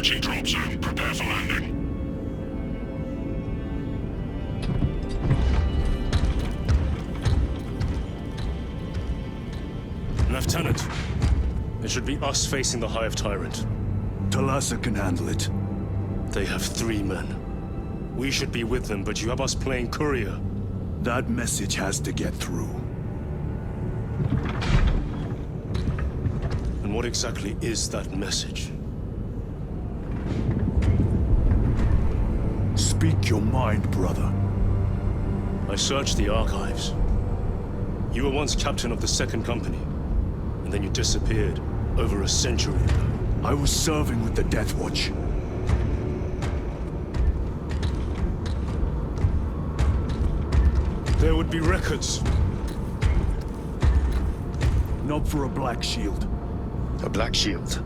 Approaching drop zone. Prepare for landing. Lieutenant, it should be us facing the Hive Tyrant. Talassa can handle it. They have 3 men. We should be with them, but you have us playing courier. That message has to get through. And what exactly is that message? Speak your mind, brother. I searched the archives. You were once captain of the 2nd Company, and then you disappeared over a century ago. I was serving with the Death Watch. There would be records. Not for a Black Shield. A Black Shield?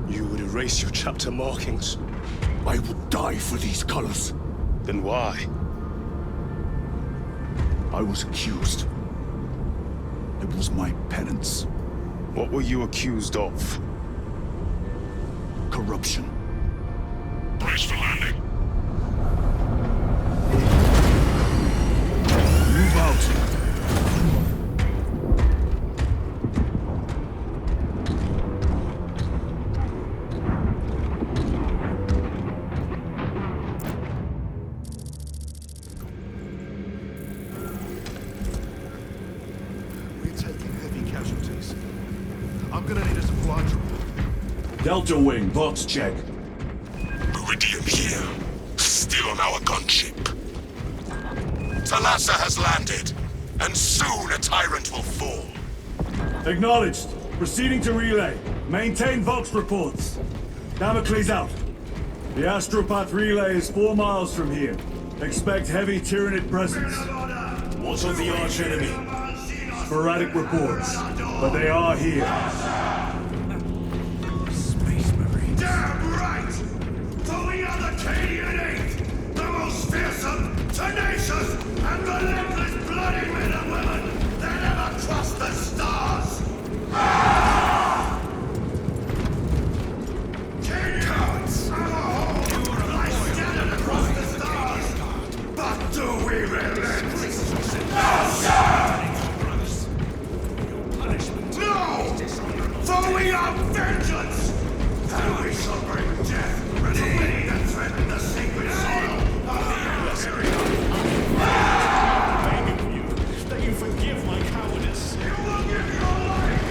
You would erase your chapter markings. I would die for these colors. Then why? I was accused. It was my penance. What were you accused of? Corruption. Brace for landing. Move out. We're taking heavy casualties. I'm gonna need a supply drop. Delta Wing, box check. Meridian here. Still on our gunship. Talassa has landed, and soon a tyrant will fall. Acknowledged. Proceeding to relay. Maintain Vox reports. Damocles out. The Astropath relay is 4 miles from here. Expect heavy Tyranid presence. What of the archenemy? Sporadic reports, but they are here. Damn right! For we are the Cadian Eighth, the most fearsome, tenacious, and relentless bloody men and women that ever crossed the stars! Cowards! Lie scattered across the stars! But do we relent? No! For we are vengeance! And we shall bring death to many that threaten the sacred soil of the Imperium. Begging you that you forgive my cowardice. You will give your life!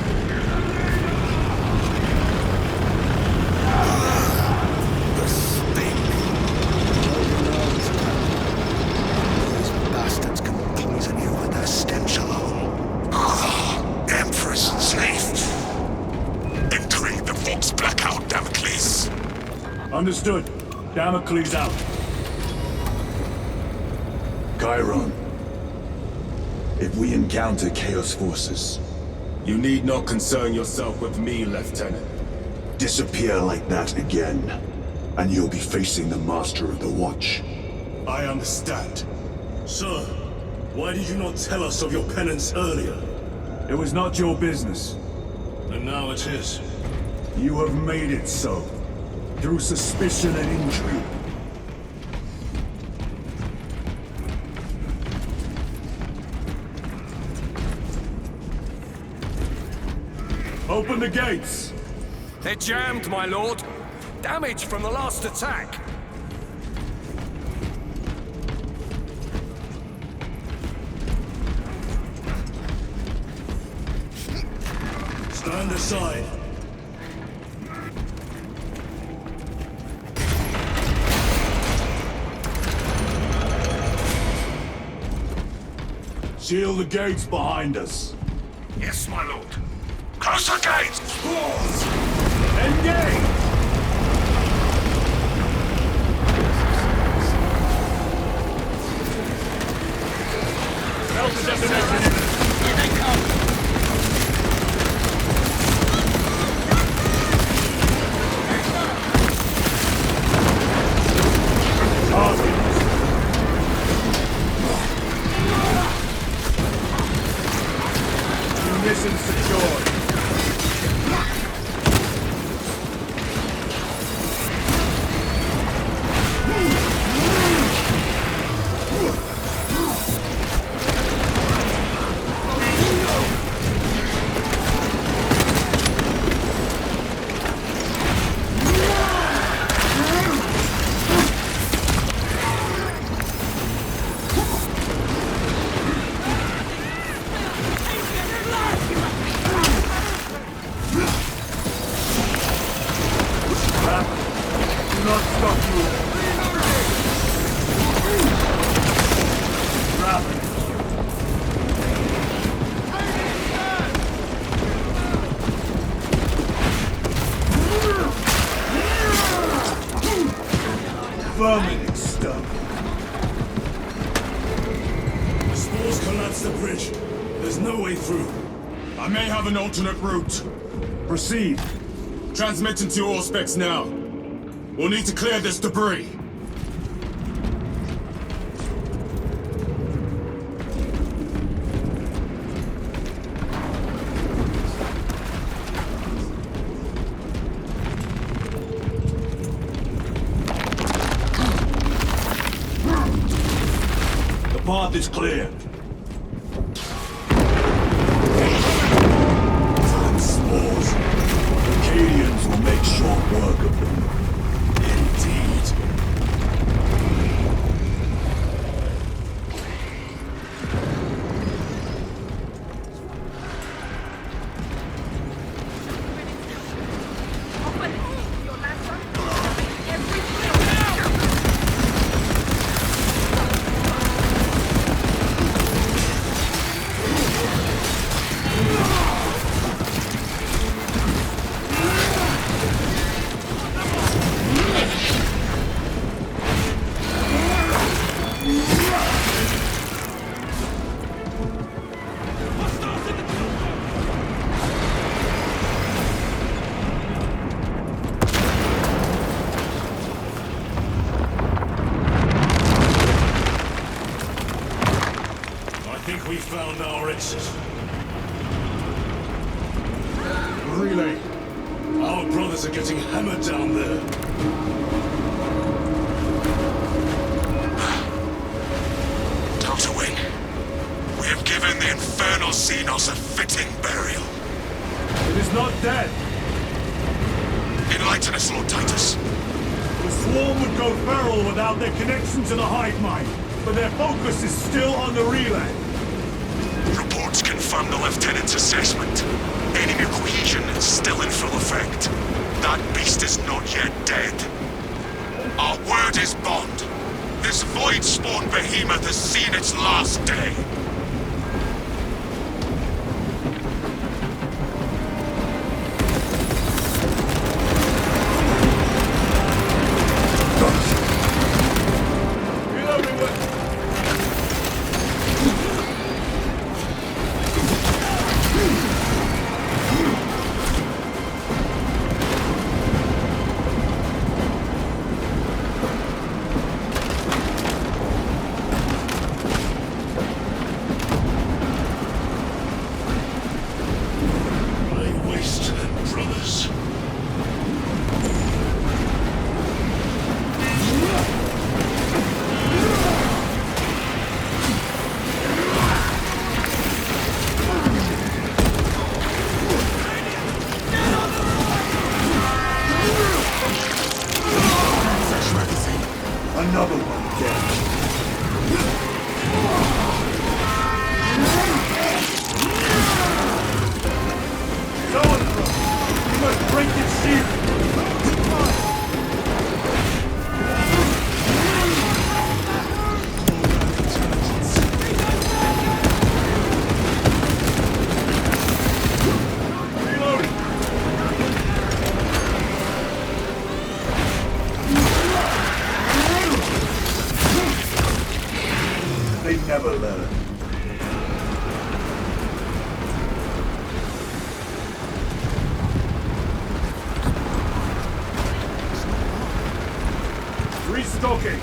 The stink. These bastards can poison you with their stench alone. Empress safe! Entering the Vox blackout, Damocles! Understood. Damocles out. Chiron. If we encounter Chaos forces, You need not concern yourself with me, Lieutenant. disappear like that again, and you'll be facing the Master of the Watch. I understand. Sir, why did you not tell us of your penance earlier? It was not your business. And now it is. You have made it so. Through suspicion and intrigue. Open the gates! They're jammed, my lord. Damage from the last attack. Stand aside. Seal the gates behind us. Yes, my lord. Close the gates! Engage! Here they come. Munitions secured. not stop you. Rapid. Vermin stuff. The spores collapsed the bridge. There's no way through. I may have an alternate route. Proceed. Transmitting to all specs now. We'll need to clear this debris. The path is clear. Time spores. Acadians will make short work of them. Indeed. I think we found our exit. Relay. Our brothers are getting hammered down there. Delta Wing, we have given the Infernal Xenos a fitting burial. It is not dead. Enlighten us, Lord Titus. The swarm would go feral without their connection to the hive mind, but their focus is still on the relay. Reports confirm the Lieutenant's assessment. Enemy cohesion is still in full effect. That beast is not yet dead. Our word is bond. This void-spawn behemoth has seen its last day. I waste brothers. Another one dead. So you must break its shield. Reloading. They never learn. Restocking.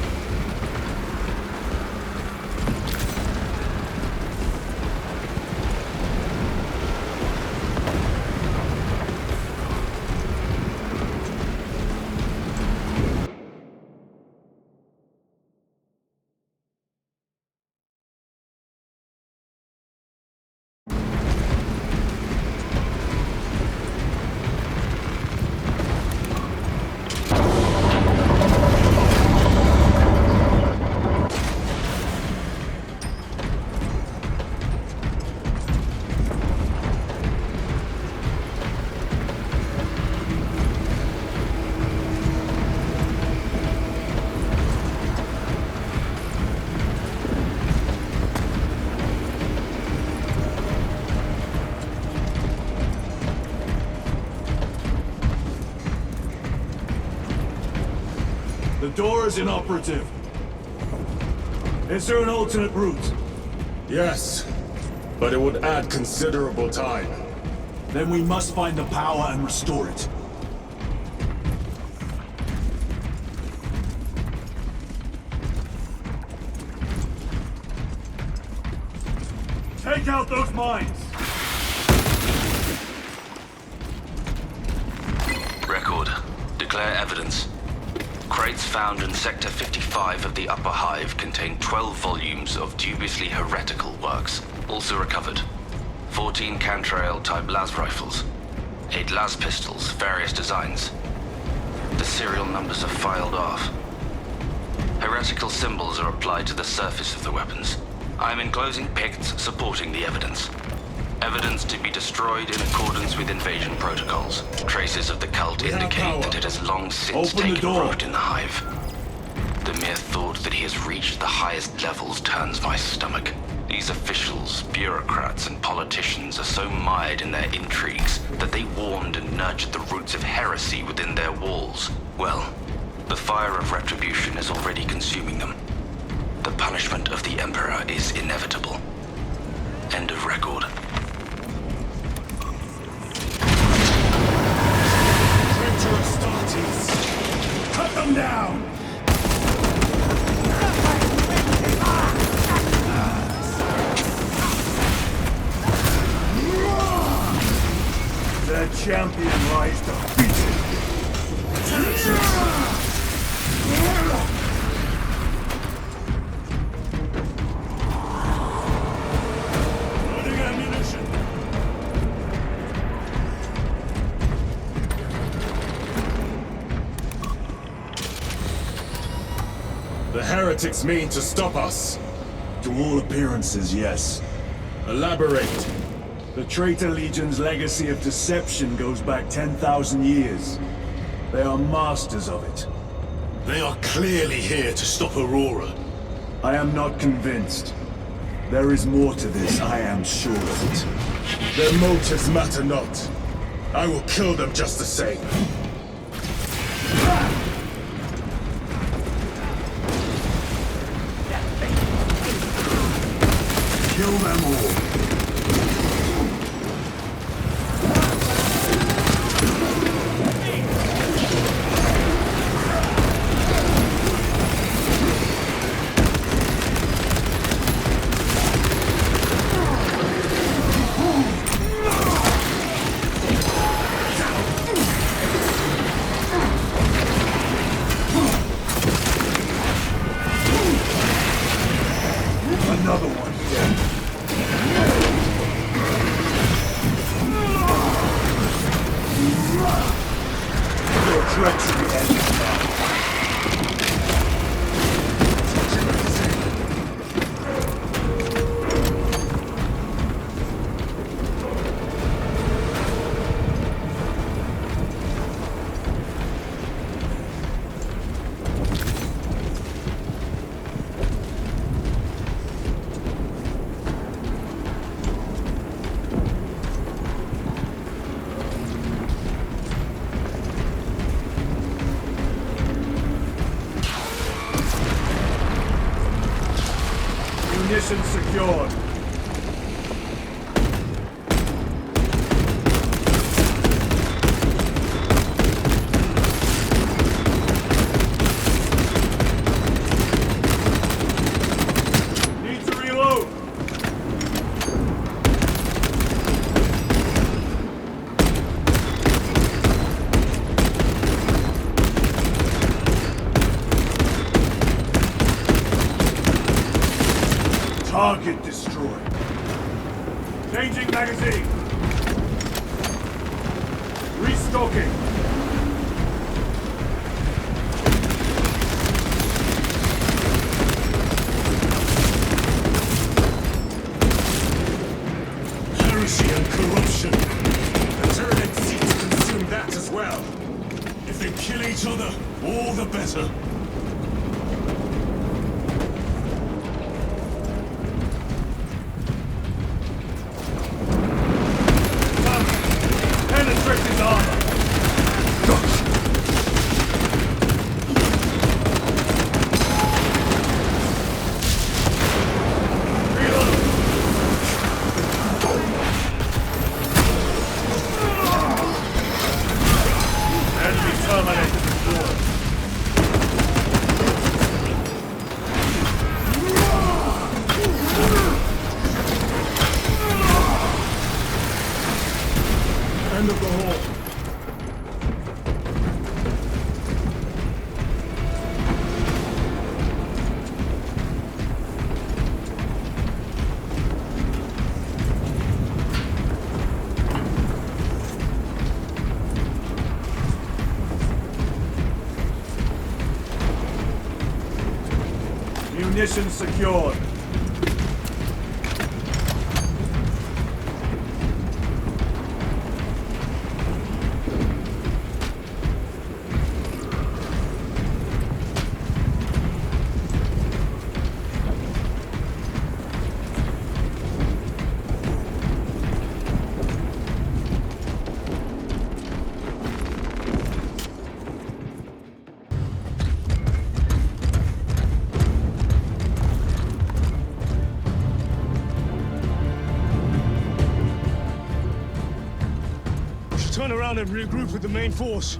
The door is inoperative. Is there an alternate route? Yes, but it would add considerable time. Then we must find the power and restore it. Take out those mines! Record. Declare evidence. Crates found in Sector 55 of the Upper Hive contain 12 volumes of dubiously heretical works. Also recovered. 14 Cantrail-type las rifles. 8 las pistols, various designs. The serial numbers are filed off. Heretical symbols are applied to the surface of the weapons. I am enclosing picts supporting the evidence. Evidence to be destroyed in accordance with invasion protocols. Traces of the cult We have indicate power. that it has long since Open the taken door. root in the Hive. The mere thought that he has reached the highest levels turns my stomach. These officials, bureaucrats, and politicians are so mired in their intrigues that they warmed and nurtured the roots of heresy within their walls. Well, the fire of retribution is already consuming them. The punishment of the Emperor is inevitable. End of record. Cut them down! The champion lies defeated. Loading ammunition. The heretics mean to stop us. To all appearances, yes. Elaborate. The Traitor Legion's legacy of deception goes back 10,000 years. They are masters of it. They are clearly here to stop Aurora. I am not convinced. There is more to this, I am sure of it. Their motives matter not. I will kill them just the same. Kill them all. Another one dead. Your treachery ends now. Munitions secured. Need to reload. Target destroyed. Changing magazine. Restocking. Heresy and corruption. The turret seeks to consume that as well. If they kill each other, all the better. Penetrate his armor. munitions secured. Turn around and regroup with the main force.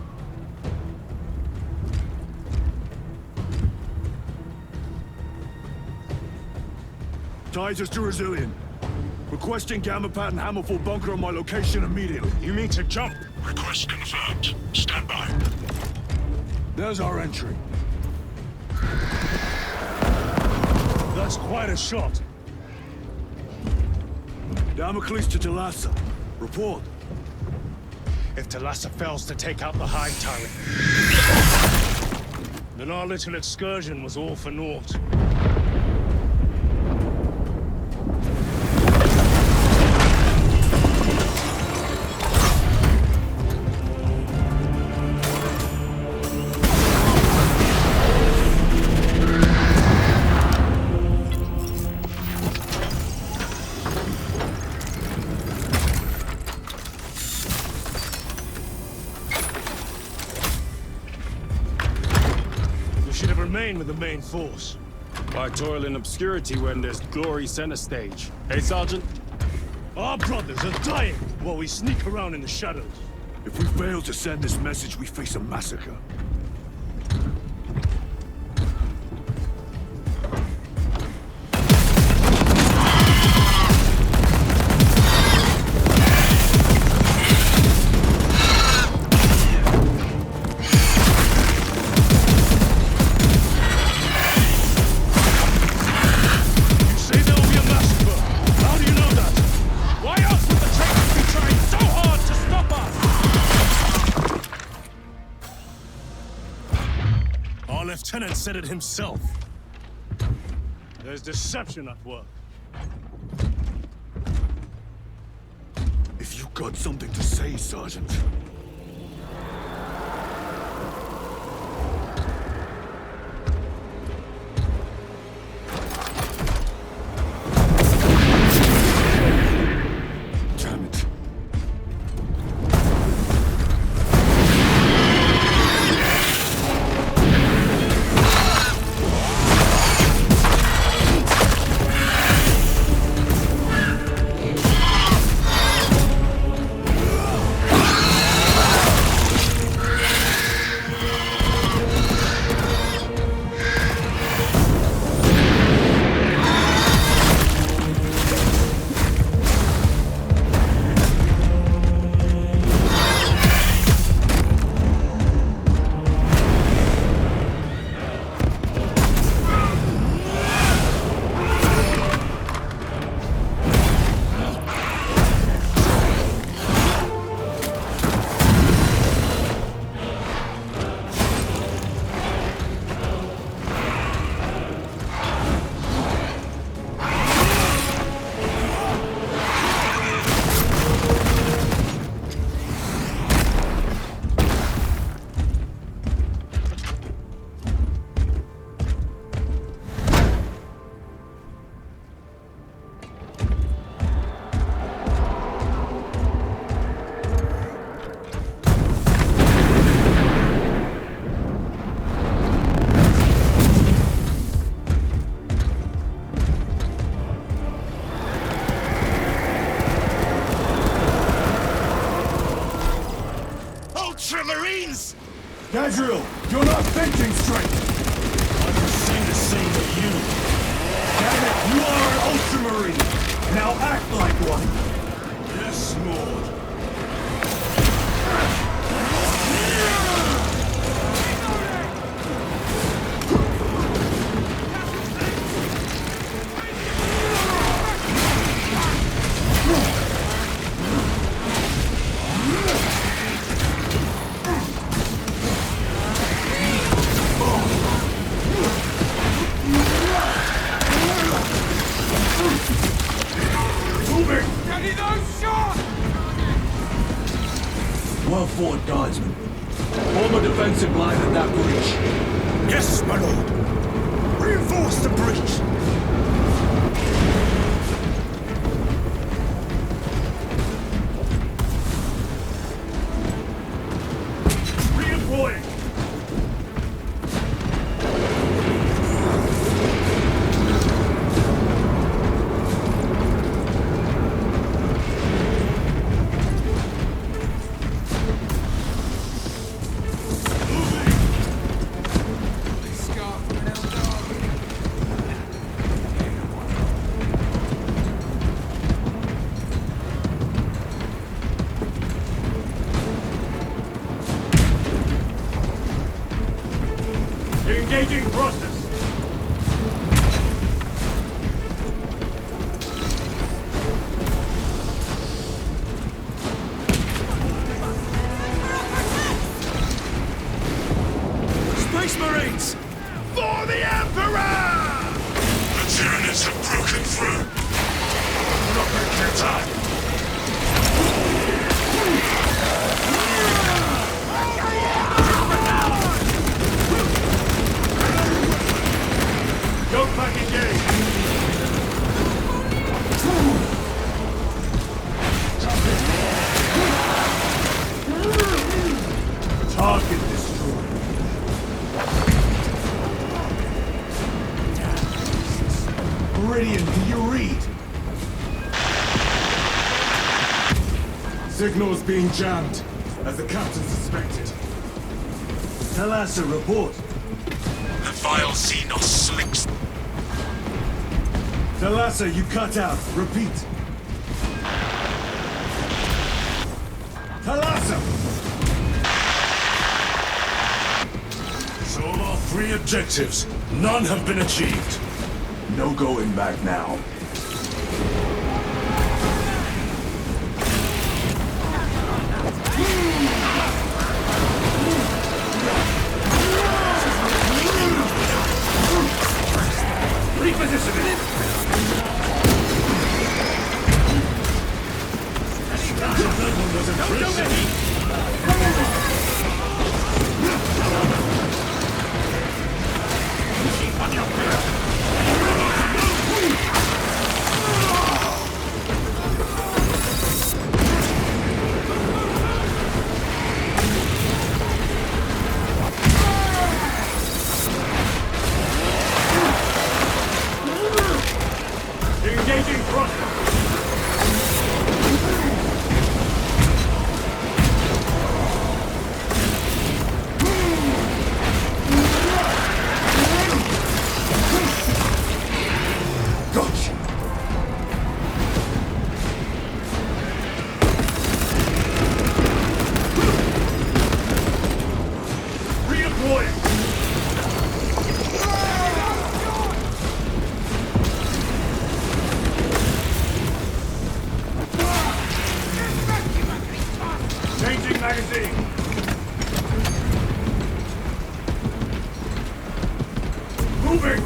Ties us to Resilient. Requesting Gamma Pad and Hammerfall bunker on my location immediately. You mean to jump? Request confirmed. Stand by. There's our entry. That's quite a shot. Damocles to Talassa. Report. If Talassa fails to take out the Hive Tyrant, then our little excursion was all for naught. With the main force. Why toil in obscurity when there's glory center stage? Hey, Sergeant? Our brothers are dying while we sneak around in the shadows. If we fail to send this message, we face a massacre. Lieutenant said it himself. There's deception at work. If you got something to say, Sergeant. Damn it. Ultramarines! Gadriel, you're not thinking straight! I can say the same to you. Damn it, you are an Ultramarine! Now act like one! Yes, Lord. fort, guardsmen. Form a defensive line at that breach. Yes, my lord. Reinforce the breach. Redeploying! Engaging thrusters! Space Marines! For the Emperor! The Tyranids have broken through. We're not breaking their time. Yoke back engaged! Target destroyed. Meridian, do you read? Signal's being jammed, as the captain suspected. Thalassa, report. The vile Xenos slinks. Thalassa, you cut out. Repeat. Thalassa! So of our 3 objectives, none have been achieved. No going back now. Engaging thrusters! Gotcha. Redeploying! Changing magazine! Moving!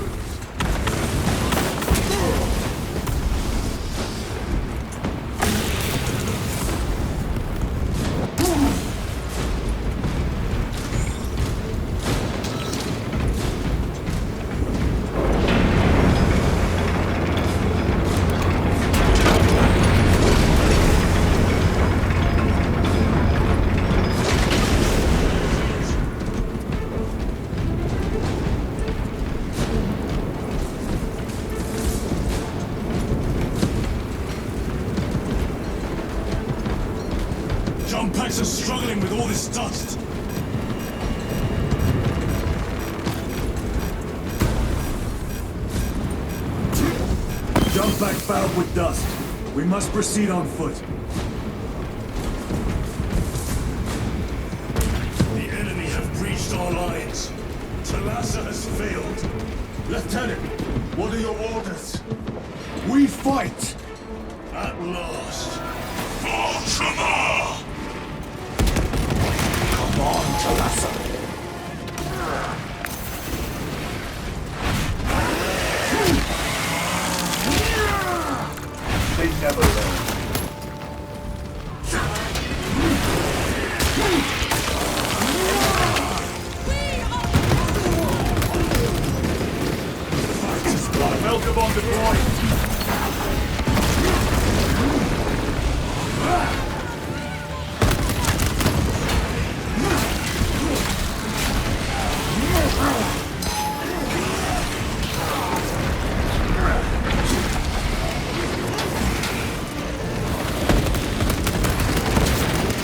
Jump packs are struggling with all this dust. Jump back fouled with dust. We must proceed on foot. The enemy have breached our lines. Thalassa has failed. Lieutenant, what are your orders? We fight! At last. Ultramar! Come on, Thalassa. They never learn. Smoker bomb deployed.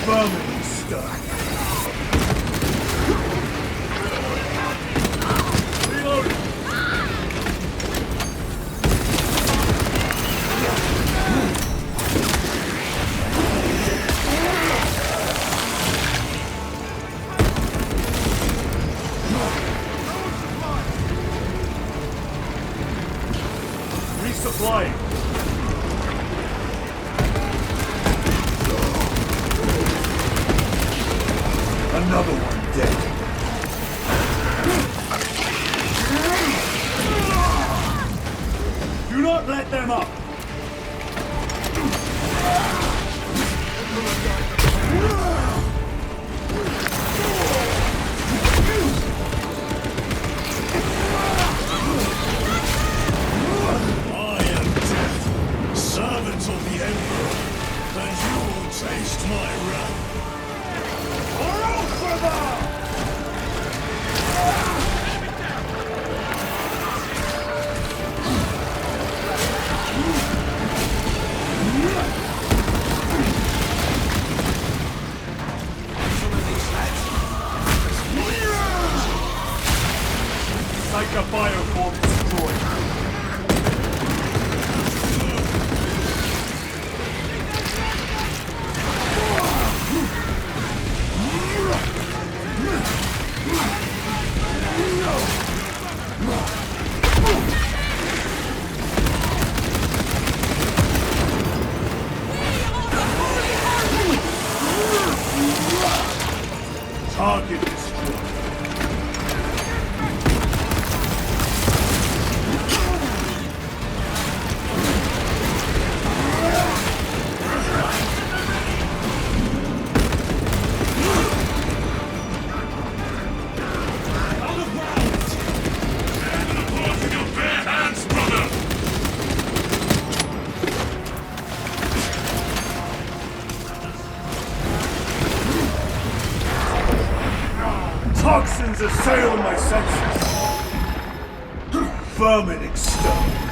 Vermin stuff. Reloading. Resupplying. Another one dead. Do not let them up. I am death, servant of the Emperor, and you will taste my wrath. Psycho bioform destroyed. Target destroyed. Toxins assail my senses. Vermin exterminated.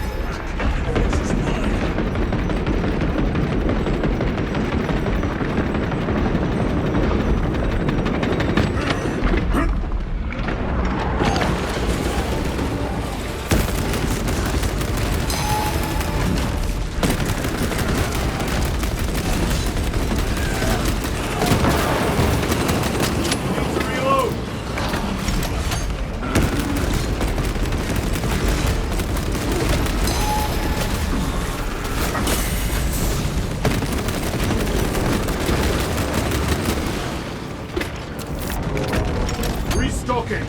Reload. Restocking.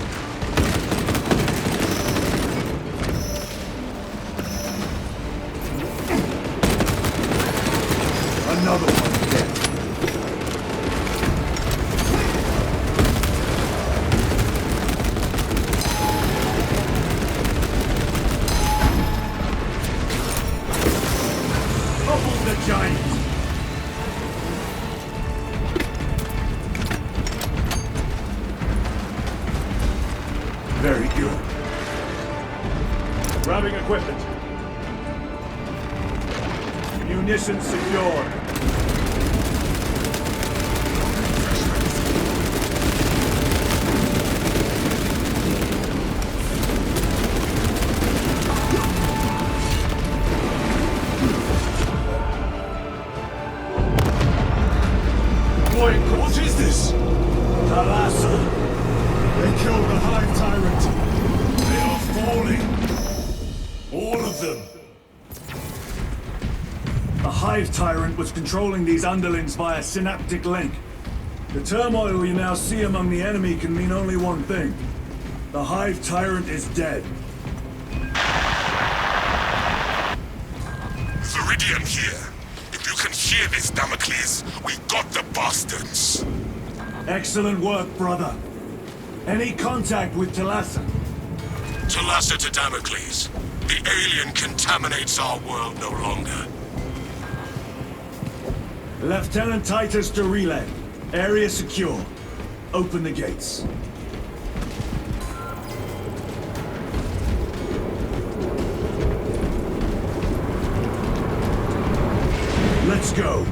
Another one dead. Topple the giant. Very good. Grabbing equipment. Munitions secured. What is this? Talassa. They killed the Hive Tyrant. They are falling. All of them. The Hive Tyrant was controlling these underlings via synaptic link. The turmoil you now see among the enemy can mean only one thing. The Hive Tyrant is dead. Viridian here. If you can hear this, Damocles, we got the bastards. Excellent work, brother. Any contact with Talassa? Talassa to Damocles. The alien contaminates our world no longer. Lieutenant Titus to relay. Area secure. Open the gates. Let's go.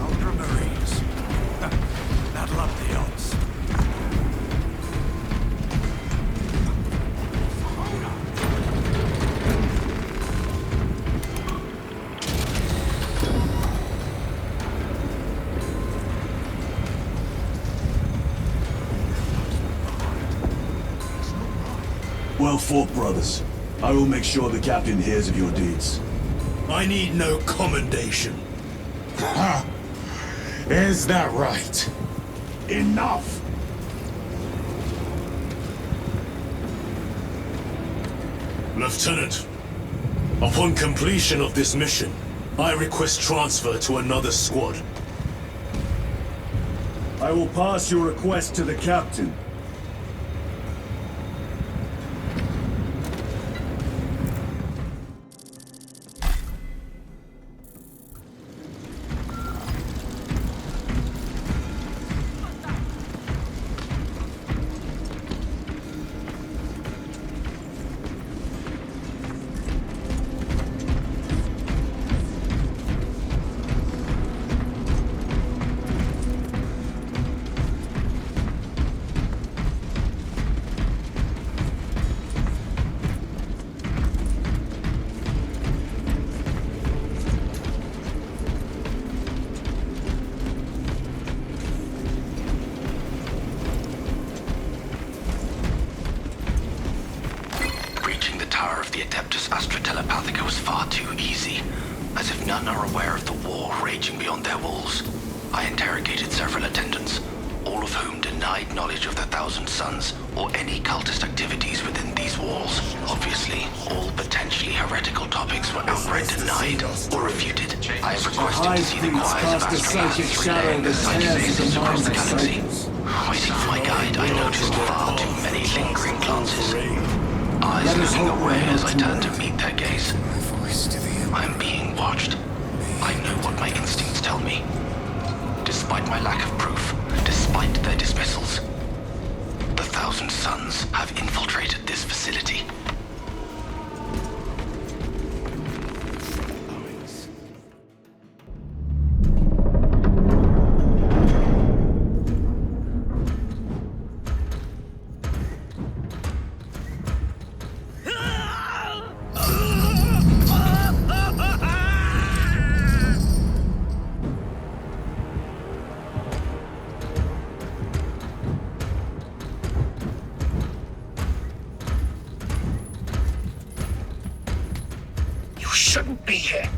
Ultramarines. Not love the odds. Well fought, brothers. I will make sure the captain hears of your deeds. I need no commendation. Is that right? Enough! Lieutenant, upon completion of this mission, I request transfer to another squad. I will pass your request to the captain. The Adeptus Astra Telepathica was far too easy, as if none are aware of the war raging beyond their walls. I interrogated several attendants, all of whom denied knowledge of the Thousand Sons or any cultist activities within these walls. Obviously, all potentially heretical topics were outright denied or refuted. I have requested to see the choirs of astropaths relaying the psychic message across the galaxy. Waiting for my guide, I noticed far too many lingering glances. Eyes moving away as I turn to meet their gaze. I am being watched. I know what my instincts tell me. Despite my lack of proof, despite their dismissals, the Thousand Sons have infiltrated this facility. Shouldn't be here.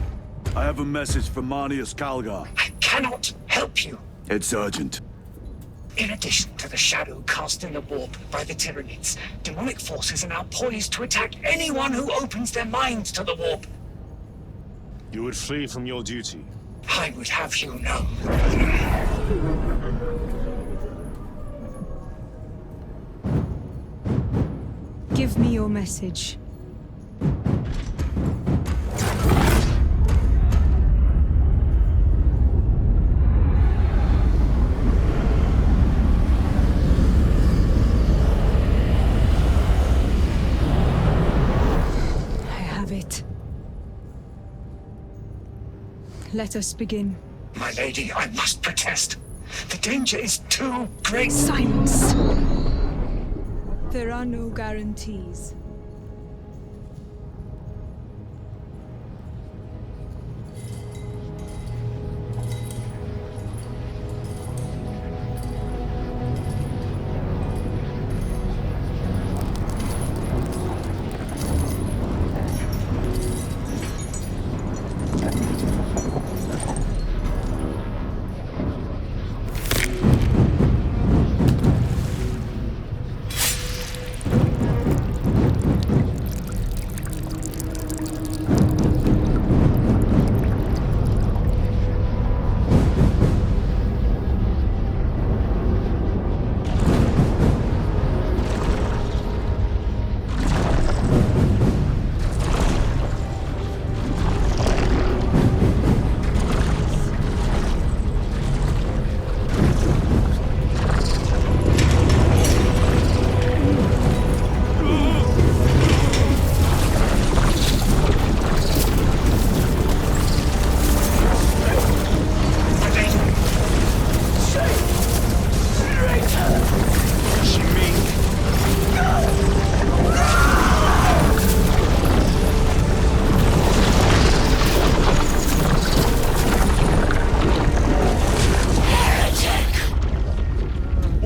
I have a message from Marnius Calgar. I cannot help you. It's urgent. In addition to the shadow cast in the warp by the Tyranids, demonic forces are now poised to attack anyone who opens their minds to the warp. You would flee from your duty. I would have you know. Give me your message. Let us begin. My lady, I must protest. The danger is too great. Silence! There are no guarantees.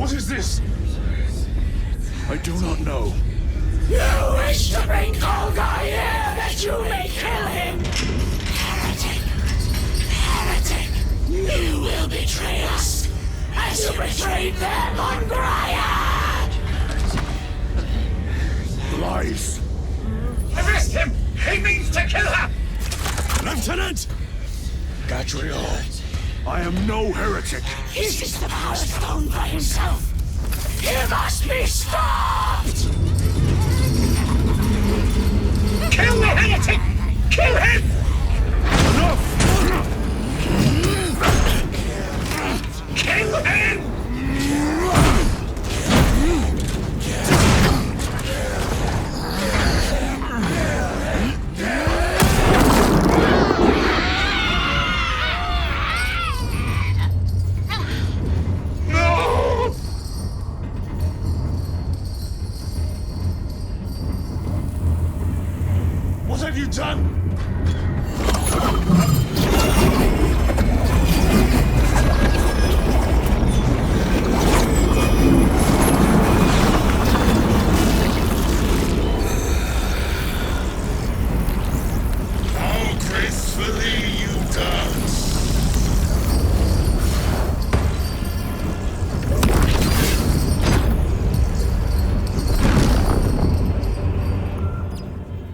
What is this? I do not know. You wish to bring Kolga here that you may kill him! Heretic! Heretic! You will betray us as you betrayed them on Graiad! Lies. Arrest him! He means to kill her! Lieutenant! Gadriel, I am no heretic. Uses the power stone by himself! He must be stopped! Kill the heretic! Kill him! Enough! Kill him! What have you done? How gracefully you dance!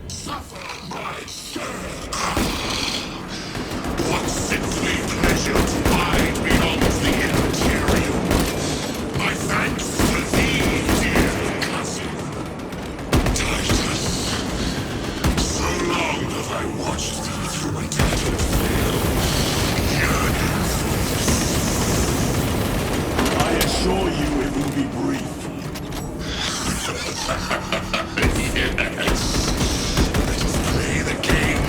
Suffer my serve! What sickly pleasures lie beyond the Imperium! My thanks to thee, dear cousin! Titus! So long have I watched thee through a tattered veil, yearning for this. I assure you it will be brief. Yes! Let us play the game.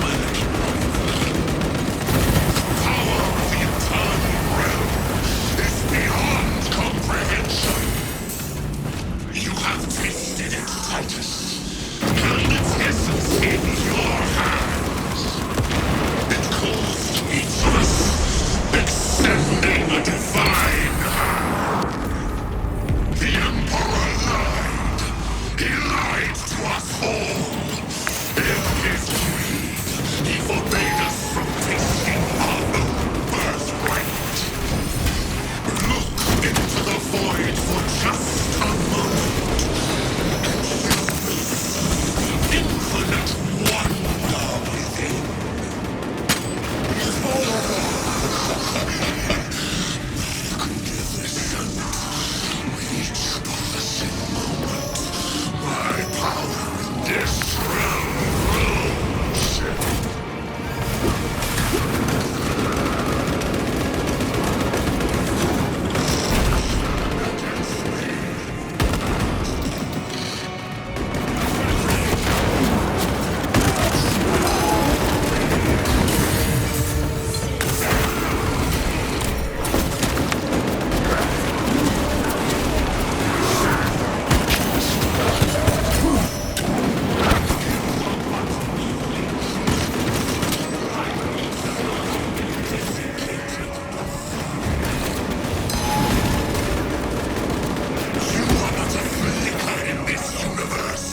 The power of the eternal realm is beyond comprehension. You have tasted it, Titus. Held its essence in your hands. It calls to each of us, extending a divine hand. The Emperor lied. He lied to us all. In his greed, he forbade us from tasting our own birthright. Look into the void for just a moment, and you will see the infinite wonder within. Magnificent. With each passing moment, my power in this realm grows. You are not a flicker in this universe.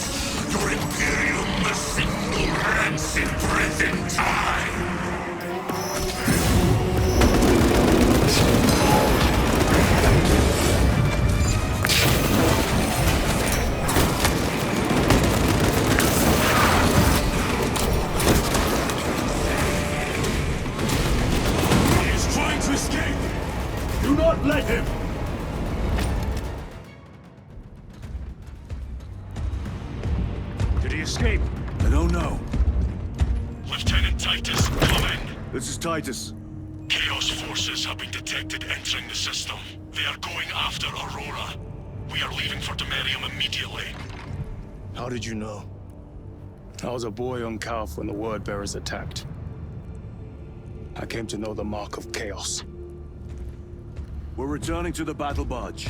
Your Imperium a single rancid breath in time. He is trying to escape! Do not let him! Did he escape? I don't know. Lieutenant Titus, come in. This is Titus. Chaos forces have been detected entering the system. They are going after Aurora. We are leaving for Demerium immediately. How did you know? I was a boy on Calf when the Word Bearers attacked. I came to know the mark of chaos. We're returning to the battle barge.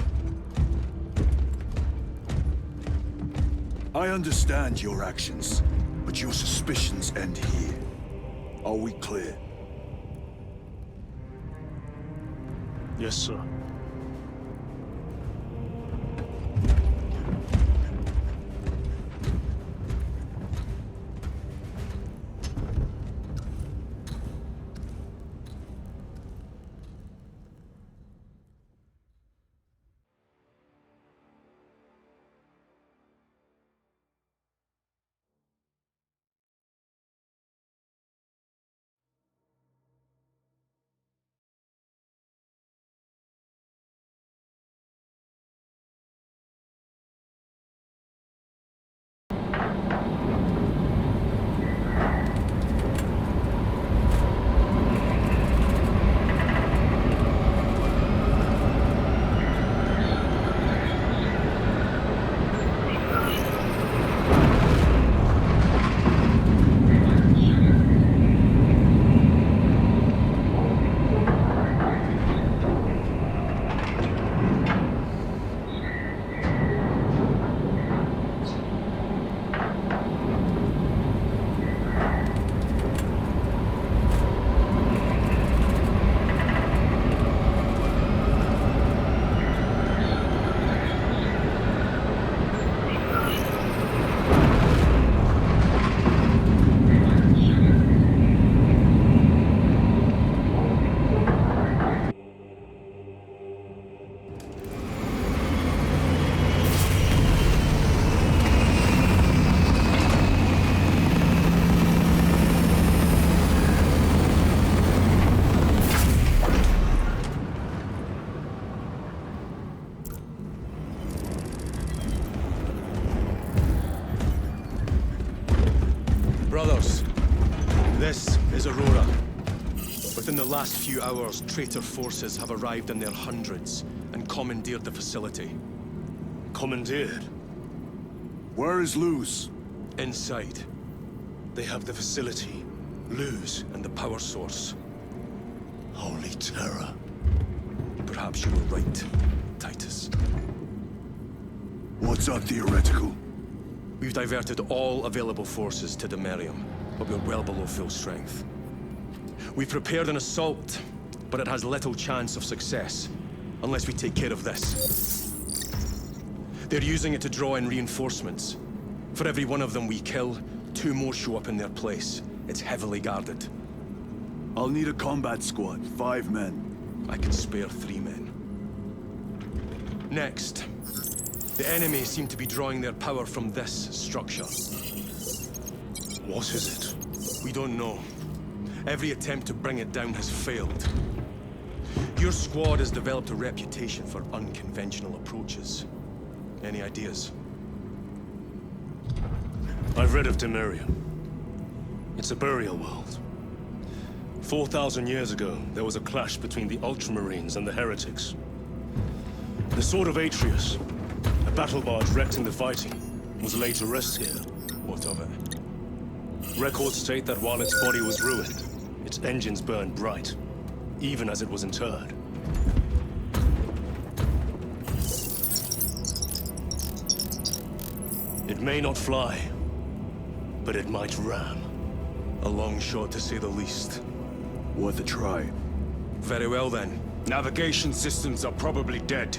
I understand your actions, but your suspicions end here. Are we clear? Yes, sir. is Aurora. Within the last few hours, traitor forces have arrived in their hundreds and commandeered the facility. Commandeered? Where is Luz? Inside. They have the facility, Luz, and the power source. Holy terror. Perhaps you were right, Titus. What's our theoretical? We've diverted all available forces to Demerium, but we're well below full strength. We've prepared an assault, but it has little chance of success, unless we take care of this. They're using it to draw in reinforcements. For every one of them we kill, 2 more show up in their place. It's heavily guarded. I'll need a combat squad, 5 men. I can spare 3 men. Next, the enemy seem to be drawing their power from this structure. What is it? We don't know. Every attempt to bring it down has failed. Your squad has developed a reputation for unconventional approaches. Any ideas? I've read of Demerium. It's a burial world. 4,000 years ago, there was a clash between the Ultramarines and the Heretics. The Sword of Atreus, a battle barge wrecked in the fighting, was laid to rest here. What of it? Records state that while its body was ruined, its engines burned bright, even as it was interred. It may not fly, but it might ram. A long shot, to say the least. Worth a try. Very well, then. Navigation systems are probably dead.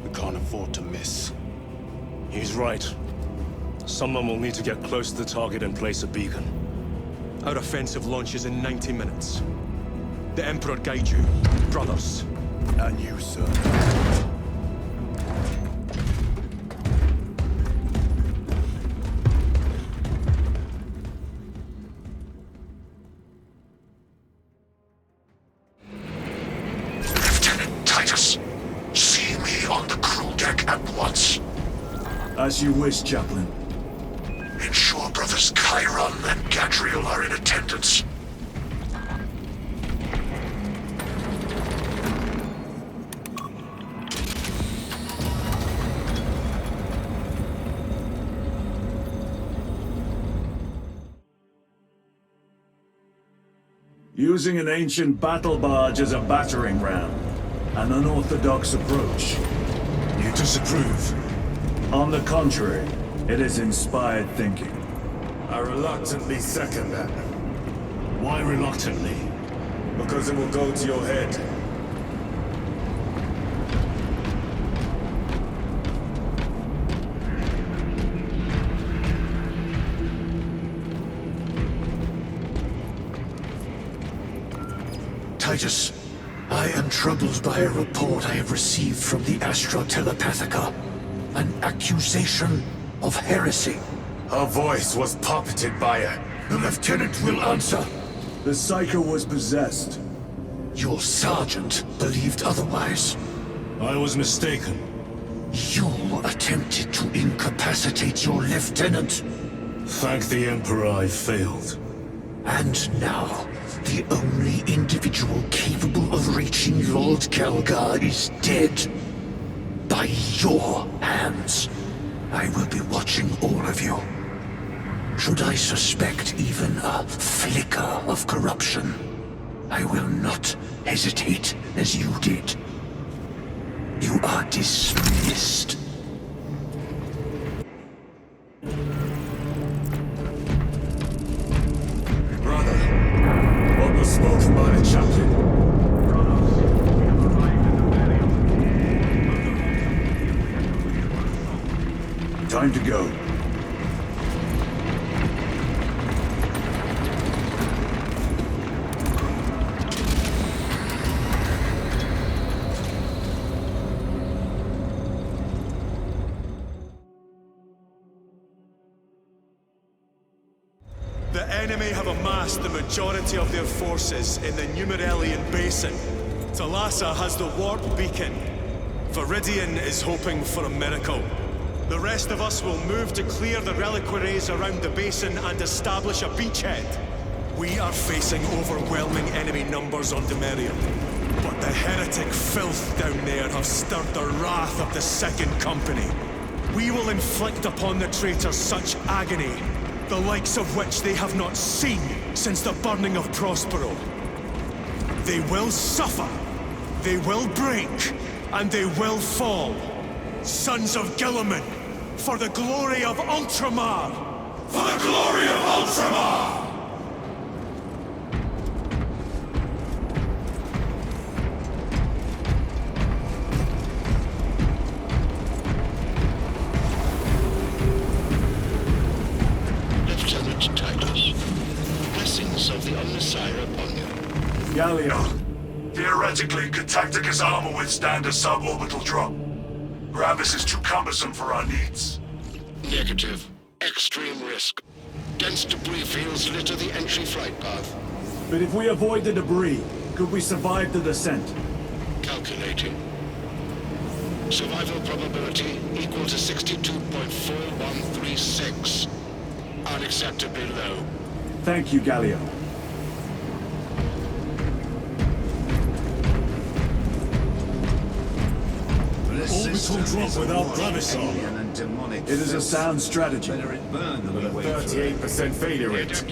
We can't afford to miss. He's right. Someone will need to get close to the target and place a beacon. Our offensive launches in 90 minutes. The Emperor guide you, brothers. And you, sir. Lieutenant Titus, see me on the crew deck at once. As you wish, Chaplain. Ensure brothers Chiron and Gadriel are in attendance. Using an ancient battle barge as a battering ram. An unorthodox approach. You disapprove? On the contrary, it is inspired thinking. I reluctantly second that. Why reluctantly? Because it will go to your head. Titus, I am troubled by a report I have received from the Astra Telepathica. An accusation of heresy. Her voice was puppeted by her. The lieutenant will answer. The Psycho was possessed. Your sergeant believed otherwise. I was mistaken. You attempted to incapacitate your lieutenant. Thank the Emperor I failed. And now, the only individual capable of reaching Lord Kelgar is dead. By your hands. I will be watching all of you. Should I suspect even a flicker of corruption, I will not hesitate as you did. You are dismissed. Brother, what was spoken by the chaplain? Time to go. The enemy have amassed the majority of their forces in the Numerelian Basin. Thalassa has the warp beacon. Viridian is hoping for a miracle. The rest of us will move to clear the reliquaries around the basin and establish a beachhead. We are facing overwhelming enemy numbers on Demerium. But the heretic filth down there have stirred the wrath of the Second Company. We will inflict upon the traitors such agony, the likes of which they have not seen since the burning of Prospero. They will suffer, they will break, and they will fall. Sons of Gilliman, for the glory of Ultramar! For the glory of Ultramar! Lieutenant Titus, blessings of the Omnissiah upon you. Gallia. Theoretically, could Tacticus armor withstand a suborbital drop? Gravis is too cumbersome for our needs. Negative. Extreme risk. Dense debris fields litter the entry flight path. But if we avoid the debris, could we survive the descent? Calculating. Survival probability equal to 62.4136. Unacceptably low. Thank you, Gallia. Orbital drop without Gravis armor. It is a sound strategy. With a 38% failure rate.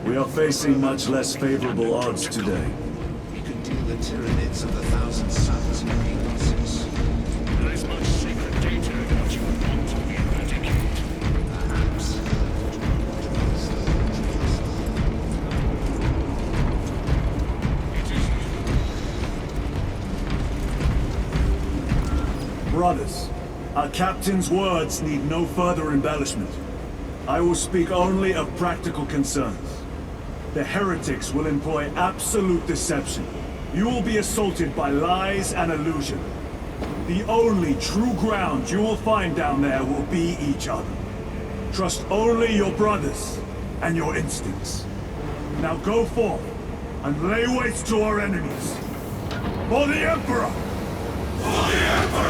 We are facing much less favorable odds today. You could deal the Tyranids of the Thousand Suns in pieces. There is much secret data that you would want to eradicate. Perhaps. Brothers, our captain's words need no further embellishment. I will speak only of practical concerns. The heretics will employ absolute deception. You will be assaulted by lies and illusion. The only true ground you will find down there will be each other. Trust only your brothers and your instincts. Now go forth and lay waste to our enemies. For the Emperor! For the Emperor!